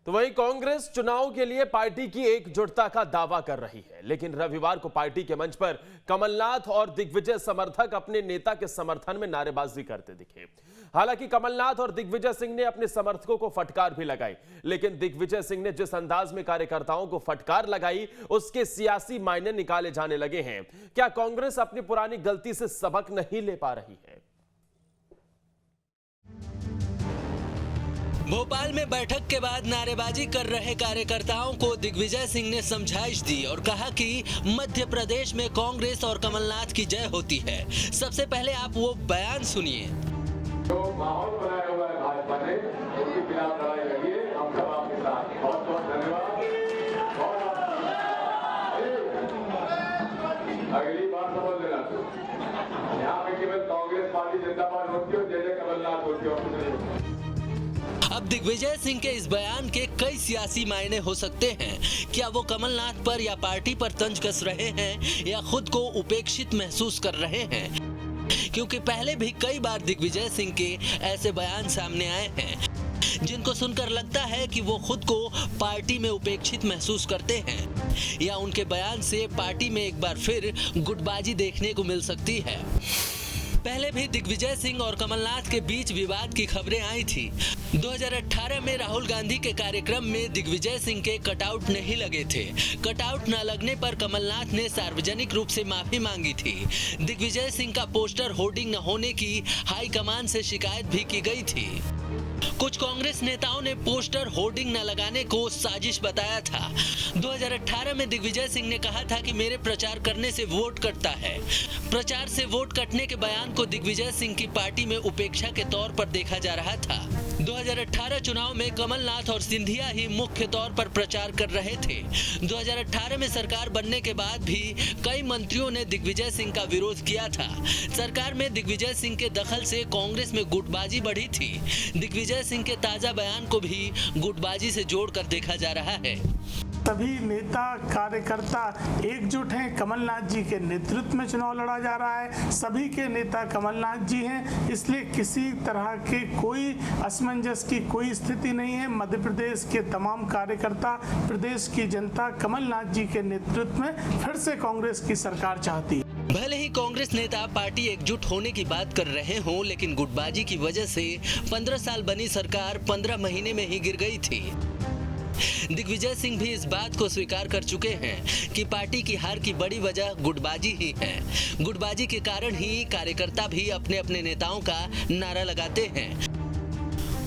तो वहीं कांग्रेस चुनाव के लिए पार्टी की एकजुटता का दावा कर रही है, लेकिन रविवार को पार्टी के मंच पर कमलनाथ और दिग्विजय समर्थक अपने नेता के समर्थन में नारेबाजी करते दिखे। हालांकि कमलनाथ और दिग्विजय सिंह ने अपने समर्थकों को फटकार भी लगाई, लेकिन दिग्विजय सिंह ने जिस अंदाज में कार्यकर्ताओं को फटकार लगाई उसके सियासी मायने निकाले जाने लगे हैं। क्या कांग्रेस अपनी पुरानी गलती से सबक नहीं ले पा रही है? भोपाल में बैठक के बाद नारेबाजी कर रहे कार्यकर्ताओं को दिग्विजय सिंह ने समझाइश दी और कहा कि मध्य प्रदेश में कांग्रेस और कमलनाथ की जय होती है। सबसे पहले आप वो बयान सुनिए। जो माहौल बनाया हुआ है भाजपा ने, उसके खिलाफ लड़ाई लड़ी है। हम सब आपके साथ। बहुत बहुत धन्यवाद। अगली बार समझ लेना, यहाँ पे केवल कांग्रेस पार्टी जिंदाबाद होती है, जय जय कमलनाथ होती है। अब दिग्विजय सिंह के इस बयान के कई सियासी मायने हो सकते हैं। क्या वो कमलनाथ पर या पार्टी पर तंज कस रहे हैं या खुद को उपेक्षित महसूस कर रहे हैं? क्योंकि पहले भी कई बार दिग्विजय सिंह के ऐसे बयान सामने आए हैं जिनको सुनकर लगता है कि वो खुद को पार्टी में उपेक्षित महसूस करते हैं या उनके बयान से पार्टी में एक बार फिर गुटबाजी देखने को मिल सकती है। पहले भी दिग्विजय सिंह और कमलनाथ के बीच विवाद की खबरें आई थी। 2018 में राहुल गांधी के कार्यक्रम में दिग्विजय सिंह के कटआउट नहीं लगे थे। कटआउट न लगने पर कमलनाथ ने सार्वजनिक रूप से माफी मांगी थी। दिग्विजय सिंह का पोस्टर होर्डिंग न होने की हाईकमान से शिकायत भी की गई थी। कुछ कांग्रेस नेताओं ने पोस्टर होर्डिंग न लगाने को साजिश बताया था। 2018 में दिग्विजय सिंह ने कहा था कि मेरे प्रचार करने से वोट कटता है। प्रचार से वोट कटने के बयान को दिग्विजय सिंह की पार्टी में उपेक्षा के तौर पर देखा जा रहा था। 2018 चुनाव में कमलनाथ और सिंधिया ही मुख्य तौर पर प्रचार कर रहे थे। 2018 में सरकार बनने के बाद भी कई मंत्रियों ने दिग्विजय सिंह का विरोध किया था। सरकार में दिग्विजय सिंह के दखल से कांग्रेस में गुटबाजी बढ़ी थी। दिग्विजय सिंह के ताजा बयान को भी गुटबाजी से जोड़कर देखा जा रहा है। सभी नेता कार्यकर्ता एकजुट हैं। कमलनाथ जी के नेतृत्व में चुनाव लड़ा जा रहा है। सभी के नेता कमलनाथ जी हैं, इसलिए किसी तरह के कोई असमंजस की कोई स्थिति नहीं है। मध्य प्रदेश के तमाम कार्यकर्ता, प्रदेश की जनता कमलनाथ जी के नेतृत्व में फिर से कांग्रेस की सरकार चाहती है। भले ही कांग्रेस नेता पार्टी एकजुट होने की बात कर रहे हों, लेकिन गुटबाजी की वजह से 15 साल बनी सरकार 15 महीने में ही गिर गई थी। दिग्विजय सिंह भी इस बात को स्वीकार कर चुके हैं कि पार्टी की हार की बड़ी वजह गुटबाजी ही है। गुटबाजी के कारण ही कार्यकर्ता भी अपने अपने नेताओं का नारा लगाते हैं।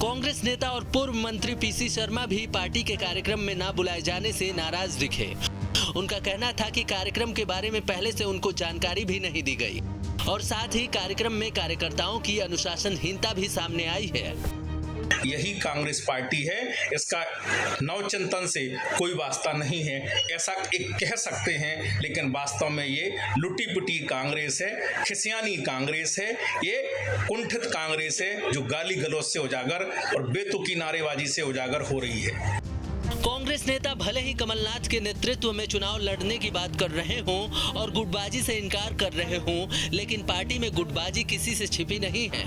कांग्रेस नेता और पूर्व मंत्री पीसी शर्मा भी पार्टी के कार्यक्रम में न बुलाए जाने से नाराज दिखे। उनका कहना था कि कार्यक्रम के बारे में पहले से उनको जानकारी भी नहीं दी गई और साथ ही कार्यक्रम में कार्यकर्ताओं की अनुशासनहीनता भी सामने आई है। यही कांग्रेस पार्टी है, इसका नवचिंतन से कोई वास्ता नहीं है, ऐसा एक कह सकते हैं, लेकिन वास्तव में ये लुटी पुटी कांग्रेस है, खिसियानी कांग्रेस है, ये कुंठित कांग्रेस है जो गाली गलौज से उजागर और बेतुकी नारेबाजी से उजागर हो रही है। कांग्रेस नेता भले ही कमलनाथ के नेतृत्व में चुनाव लड़ने की बात कर रहे हों और गुटबाजी से इनकार कर रहे हों, लेकिन पार्टी में गुटबाजी किसी से छिपी नहीं है।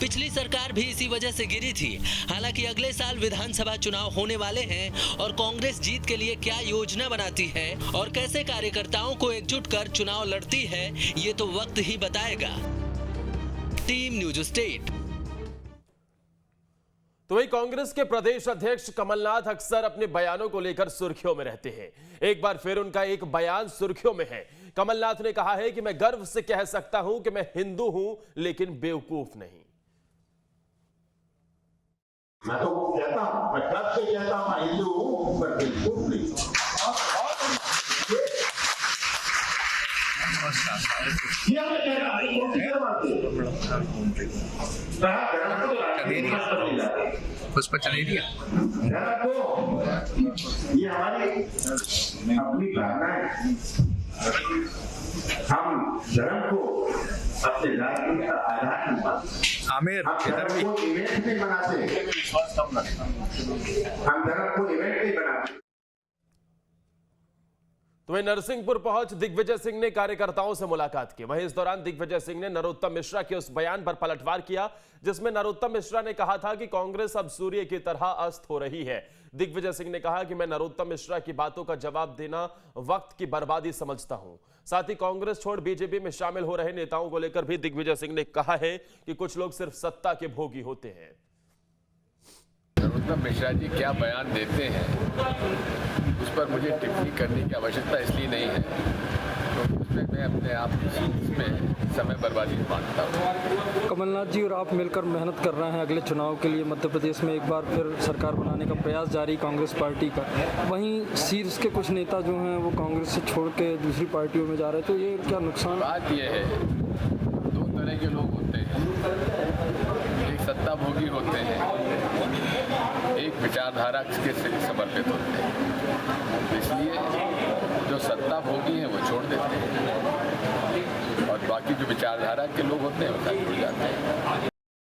पिछली सरकार भी इसी वजह से गिरी थी। हालांकि अगले साल विधानसभा चुनाव होने वाले हैं और कांग्रेस जीत के लिए क्या योजना बनाती है और कैसे कार्यकर्ताओं को एकजुट कर चुनाव लड़ती है, ये तो वक्त ही बताएगा। Team news state. तो वही कांग्रेस के प्रदेश अध्यक्ष कमलनाथ अक्सर अपने बयानों को लेकर सुर्खियों में रहते हैं। एक बार फिर उनका एक बयान सुर्खियों में है। कमलनाथ ने कहा है कि मैं गर्व से कह सकता हूं कि मैं हिंदू हूं, लेकिन बेवकूफ नहीं। मैं तो वो कहता हूं, मैं गर्व से कहता हूं मैं हिंदू हूं, पर बेवकूफ नहीं। पुष्पा चलेरिया ये हमारी अपनी भावना है। हम धर्म को अपने राजनीति का आधार नहीं मानते। आमिर धर्म को इवेंट नहीं बनाते। हम धर्म को इवेंट नहीं बनाते। तो वहीं नरसिंहपुर पहुंच दिग्विजय सिंह ने कार्यकर्ताओं से मुलाकात की। वहीं इस दौरान दिग्विजय सिंह ने नरोत्तम मिश्रा के उस बयान पर पलटवार किया जिसमें नरोत्तम मिश्रा ने कहा था कि कांग्रेस अब सूर्य की तरह अस्त हो रही है। दिग्विजय सिंह ने कहा कि मैं नरोत्तम मिश्रा की बातों का जवाब देना वक्त की बर्बादी समझता हूं। साथ ही कांग्रेस छोड़ बीजेपी में शामिल हो रहे नेताओं को लेकर भी दिग्विजय सिंह ने कहा है कि कुछ लोग सिर्फ सत्ता के भोगी होते हैं। नरोत्तम मिश्रा जी क्या बयान देते हैं उस पर मुझे टिप्पणी करने की आवश्यकता इसलिए नहीं है क्योंकि उसमें मैं अपने आप इसमें समय बर्बादी मानता हूँ। कमलनाथ जी और आप मिलकर मेहनत कर रहे हैं अगले चुनाव के लिए। मध्य प्रदेश में एक बार फिर सरकार बनाने का प्रयास जारी कांग्रेस पार्टी का। वहीं शीर्ष के कुछ नेता जो हैं वो कांग्रेस से छोड़ के दूसरी पार्टियों में जा रहे हैं, तो ये क्या नुकसान? बात यह है, दो तरह के लोग होते हैं, एक सत्ता भोगी होते हैं, एक विचारधारा के समर्पित होते हैं। इसलिए जो सत्ता भोगी हैं वो छोड़ देते हैं और बाकी जो विचारधारा के लोग होते हैं वो साथ जुड़ जाते हैं।